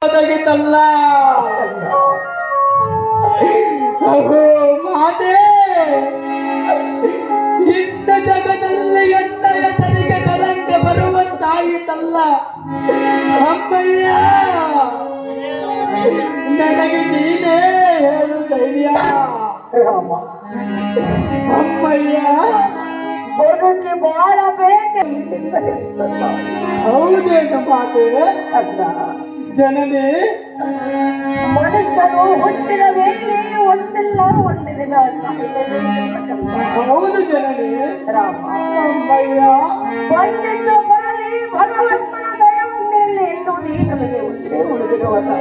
ಒದಗಿತಲ್ಲ. ಅಹೋ ಮಾತೆ, ಇಂಥ ಜಗದಲ್ಲಿ ಎಂತ ಹೆಸರಿಗೆ ಕಲಂಕ ಬರುವಂತಾಯಿತಲ್ಲ. ಅಮ್ಮಯ್ಯ, ನನಗೆ ನೀನೇ ಹೇಳು ಧೈರ್ಯ. ಅಮ್ಮಯ್ಯ, ಬದುಕಿ ಬಾಳಬೇಕು. ಹೌದೇನು ಮಾತೆ? ಅಲ್ಲ, ಜನನೇ, ಮನುಷ್ಯರು ಹುಟ್ಟಿದ ಮೇಲೆ ಒಂದಿಲ್ಲ ಒಂದು ದಿನ ಹೌದು ಜನನೇ. ರಾಮ, ಅಮ್ಮಯ್ಯ, ಬಂದಿದ್ದು ಬರಲಿ, ಭಗವಂತನ ದಯ ಉಂಡಿರಲಿ ಎನ್ನುವುದು ಈ ನಮಗೆ ಉಳಿದಿರುವುದು.